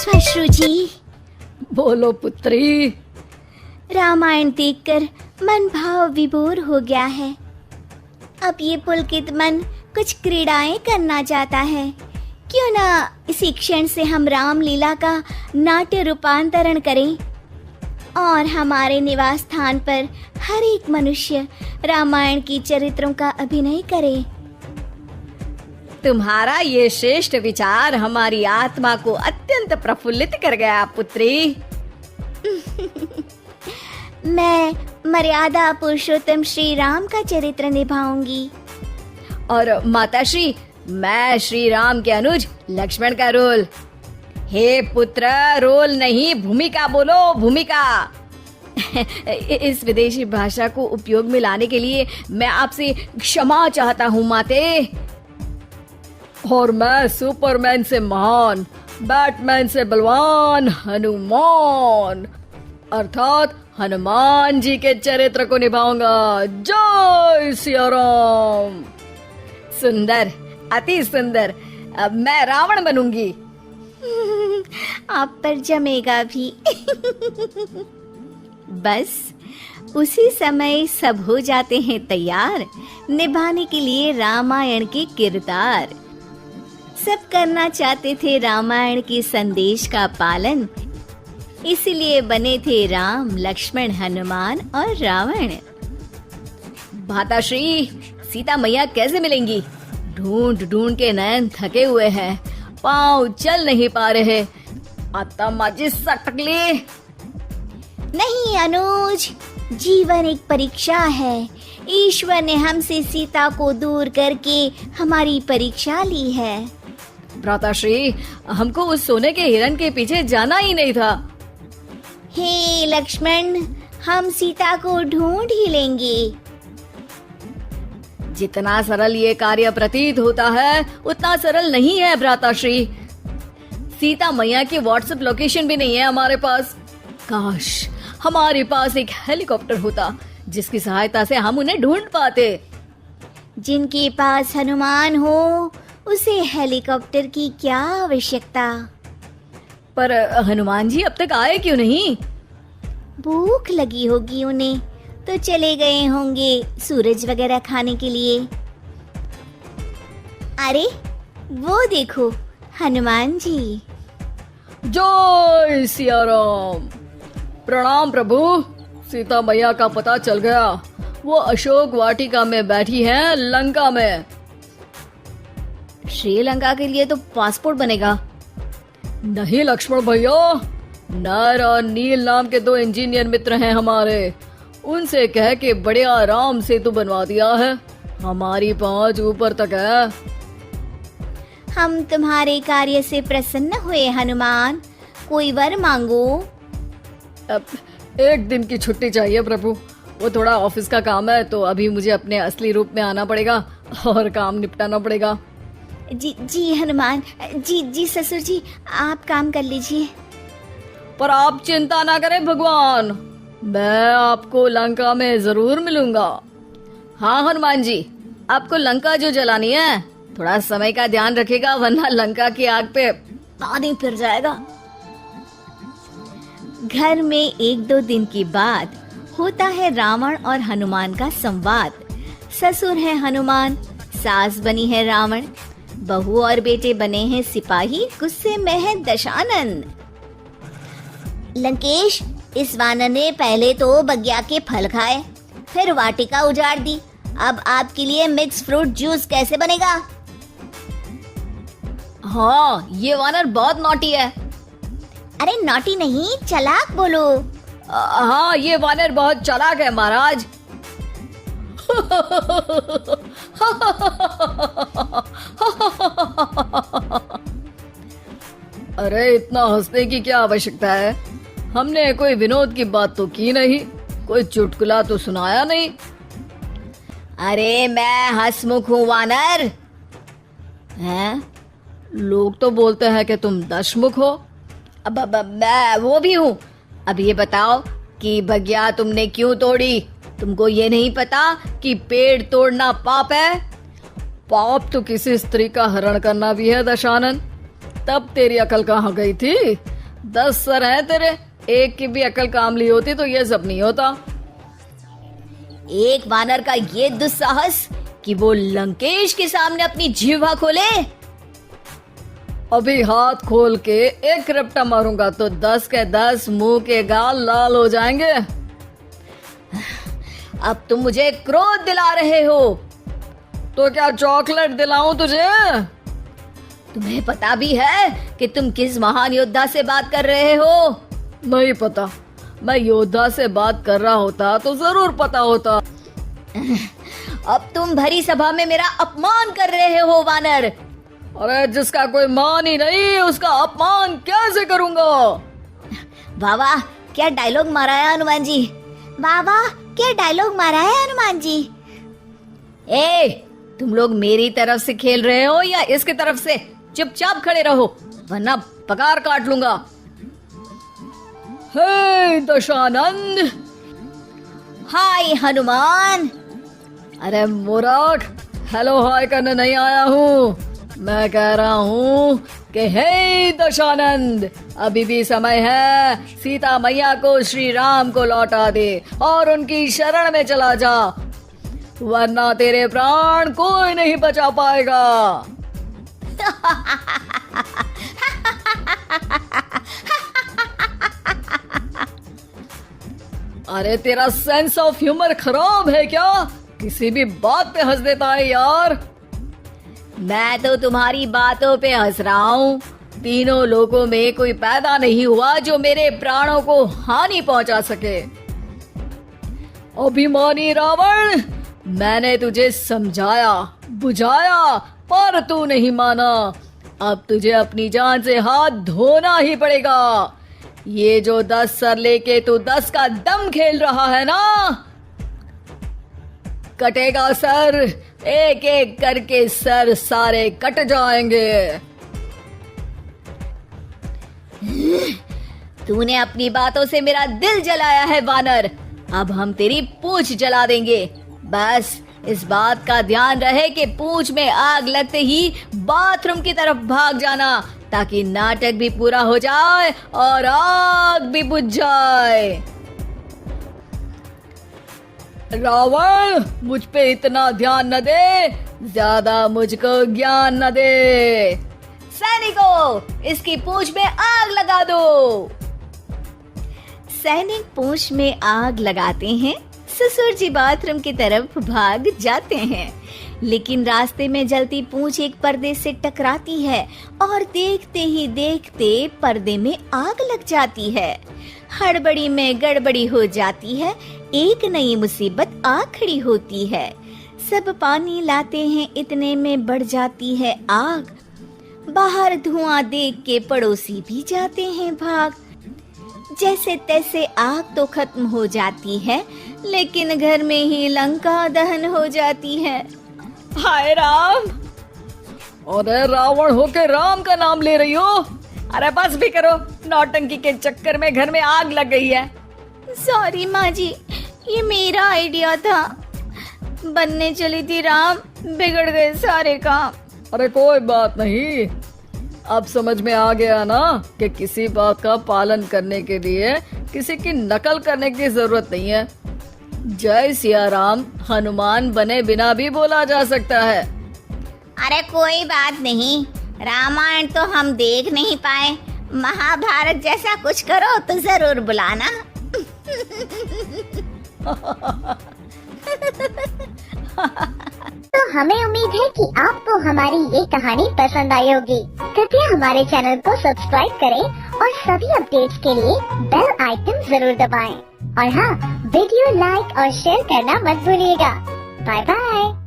श्वश्रु जी। बोलो पुत्री। रामायण देखकर मन भाव विभोर हो गया है। अब ये पुलकित मन कुछ क्रीड़ाएं करना चाहता है। क्यों ना इसी क्षण से हम रामलीला का नाट्य रूपांतरण करें और हमारे निवास स्थान पर हर एक मनुष्य रामायण की चरित्रों का अभिनय करे। तुम्हारा ये श्रेष्ठ विचार हमारी आत्मा को अत्यंत प्रफुल्लित कर गया पुत्री। मैं मर्यादा पुरुषोत्तम श्री राम का चरित्र निभाऊंगी। और माताश्री, मैं श्री राम के अनुज लक्ष्मण का रोल। हे पुत्र, रोल नहीं भूमिका बोलो, भूमिका। इस विदेशी भाषा को उपयोग में लाने के लिए मैं आपसे क्षमा चाहता हूँ माते। और मैं सुपरमैन से महान, बैटमैन से बलवान हनुमान अर्थात हनुमान जी के चरित्र को निभाऊंगा। जय सिया राम। सुंदर, अति सुंदर। अब मैं रावण बनूंगी। आप पर जमेगा भी। बस उसी समय सब हो जाते हैं तैयार निभाने के लिए रामायण के किरदार। सब करना चाहते थे रामायण के संदेश का पालन, इसलिए बने थे राम, लक्ष्मण, हनुमान और रावण। माताश्री, सीता मैया कैसे मिलेंगी? ढूंढ ढूंढ के नयन थके हुए हैं, पाँव चल नहीं पा रहे। आता माजी सटकली। नहीं अनुज, जीवन एक परीक्षा है। ईश्वर ने हमसे सीता को दूर करके हमारी परीक्षा ली है। भ्राताश्री, हमको उस सोने के हिरण के पीछे जाना ही नहीं था। हे लक्ष्मण, हम सीता को ढूंढ ही लेंगे। जितना सरल ये कार्य प्रतीत होता है उतना सरल नहीं है भ्राताश्री। सीता मैया की व्हाट्सएप लोकेशन भी नहीं है हमारे पास। काश हमारे पास एक हेलीकॉप्टर होता जिसकी सहायता से हम उन्हें ढूंढ पाते। जिनके पास हनुमान हो उसे हेलीकॉप्टर की क्या आवश्यकता। पर हनुमान जी अब तक आए क्यों नहीं? भूख लगी होगी उन्हें, तो चले गए होंगे सूरज वगैरह खाने के लिए। अरे वो देखो हनुमान जी। जय सिया राम। प्रणाम प्रभु। सीता मैया का पता चल गया, वो अशोक वाटिका में बैठी हैं लंका में। श्रीलंका के लिए तो पासपोर्ट बनेगा। नहीं लक्ष्मण भैया, नर और नील नाम के दो इंजीनियर मित्र हैं हमारे। उनसे कह के बड़े आराम से तो बनवा दिया है। हमारी पहुंच ऊपर तक है। हम तुम्हारे कार्य से प्रसन्न हुए हनुमान, कोई वर मांगो। अब एक दिन की छुट्टी चाहिए प्रभु। वो थोड़ा ऑफिस का काम है तो अभी मुझे अपने असली रूप में आना पड़ेगा और काम निपटाना पड़ेगा। जी हनुमान जी ससुर जी, आप काम कर लीजिए। पर आप चिंता ना करें भगवान, मैं आपको लंका में जरूर मिलूंगा। हाँ हनुमान जी, आपको लंका जो जलानी है थोड़ा समय का ध्यान रखेगा, वरना लंका की आग पे पानी फिर जाएगा। घर में एक दो दिन के बाद होता है रावण और हनुमान का संवाद। ससुर है हनुमान, सास बनी है रावण, बहू और बेटे बने हैं सिपाही, गुस्से में है दशानंद। लंकेश, इस वानर ने पहले तो बगिया के फल खाए, फिर वाटिका उजाड़ दी। अब आपके लिए मिक्स फ्रूट जूस कैसे बनेगा? हाँ, ये वानर बहुत नॉटी है। अरे नॉटी नहीं, चालाक बोलो। हाँ, ये वानर बहुत चालाक है महाराज। अरे इतना हंसने की क्या आवश्यकता है? हमने कोई विनोद की बात तो की नहीं, कोई चुटकुला तो सुनाया नहीं। अरे मैं हंसमुख हूँ वानर। हैं? लोग तो बोलते हैं कि तुम दशमुख हो। अब मैं वो भी हूँ। अब ये बताओ कि बगिया तुमने क्यों तोड़ी? तुमको ये नहीं पता कि पेड़ तोड़ना पाप है? पाप तो किसी स्त्री का हरण करना भी है दशानन। तब तेरी अकल कहाँ गई थी? 10 सर हैं तेरे, एक की भी अकल काम ली होती तो ये सब नहीं होता। एक वानर का ये दुस्साहस कि वो लंकेश के सामने अपनी जिह्वा खोले। अभी हाथ खोल के एक रपटा मारूंगा तो 10 के 10 मुंह के गाल लाल हो जाएंगे। अब तुम मुझे क्रोध दिला रहे हो। तो क्या चॉकलेट दिलाऊं तुझे? तुम्हें पता भी है कि तुम किस महान योद्धा से बात कर रहे हो? नहीं पता। मैं योद्धा से बात कर रहा होता तो जरूर पता होता। अब तुम भरी सभा में मेरा अपमान कर रहे हो वानर। अरे जिसका कोई मान ही नहीं उसका अपमान कैसे करूंगा? वाह वाह, क्या डायलॉग मारा है हनुमान जी। वाह वाह, क्या डायलॉग मारा है हनुमान जी। ए, तुम लोग मेरी तरफ से खेल रहे हो या इसकी तरफ से? चुपचाप खड़े रहो वरना पगार काट लूंगा। हे दशानंद। हाय हनुमान। अरे मूर्ख, हेलो हाय करने नहीं आया हूँ। मैं कह रहा हूँ कि हे दशानंद, अभी भी समय है, सीता मैया को श्री राम को लौटा दे और उनकी शरण में चला जा, वरना तेरे प्राण कोई नहीं बचा पाएगा। अरे तेरा सेंस ऑफ ह्यूमर खराब है क्या? किसी भी बात पे हंस देता है यार। मैं तो तुम्हारी बातों पे हंस रहा हूँ। तीनों लोगों में कोई पैदा नहीं हुआ जो मेरे प्राणों को हानि पहुंचा सके। अभिमानी रावण, मैंने तुझे समझाया बुझाया पर तू नहीं माना। अब तुझे अपनी जान से हाथ धोना ही पड़ेगा। ये जो 10 सर लेके तू 10 का दम खेल रहा है ना, कटेगा सर। एक एक करके सर सारे कट जाएंगे। तूने अपनी बातों से मेरा दिल जलाया है वानर। अब हम तेरी पूंछ जला देंगे। बस इस बात का ध्यान रहे कि पूंछ में आग लगते ही बाथरूम की तरफ भाग जाना, ताकि नाटक भी पूरा हो जाए और आग भी बुझ जाए। रावण, मुझ पे इतना ध्यान न दे, ज्यादा मुझको ज्ञान न दे। सैनिकों, इसकी पूंछ में आग लगा दो। सैनिक पूंछ में आग लगाते हैं। ससुर जी बाथरूम की तरफ भाग जाते हैं, लेकिन रास्ते में जलती पूंछ एक पर्दे से टकराती है और देखते ही देखते पर्दे में आग लग जाती है। हड़बड़ी में गड़बड़ी हो जाती है। एक नई मुसीबत आ खड़ी होती है। सब पानी लाते हैं, इतने में बढ़ जाती है आग। बाहर धुआं देख के पड़ोसी भी जाते हैं भाग। जैसे तैसे आग तो खत्म हो जाती है, लेकिन घर में ही लंका दहन हो जाती है। हाय राम। अरे रावण होके राम का नाम ले रही हो? अरे बस भी करो, नौटंकी के चक्कर में घर में आग लग गई है। सॉरी माँ जी, ये मेरा आइडिया था। बनने चली थी राम, बिगड़ गए सारे काम। अरे कोई बात नहीं, अब समझ में आ गया ना कि किसी बात का पालन करने के लिए किसी की नकल करने की जरूरत नहीं है। जय सिया राम हनुमान बने बिना भी बोला जा सकता है। अरे कोई बात नहीं, रामायण तो हम देख नहीं पाए। महाभारत जैसा कुछ करो तो जरूर बुलाना। तो हमें उम्मीद है कि आपको हमारी ये कहानी पसंद आई होगी। कृपया हमारे चैनल को सब्सक्राइब करें और सभी अपडेट्स के लिए बेल आइकन जरूर दबाएं। और हाँ, वीडियो लाइक और शेयर करना मत भूलिएगा। Bye bye.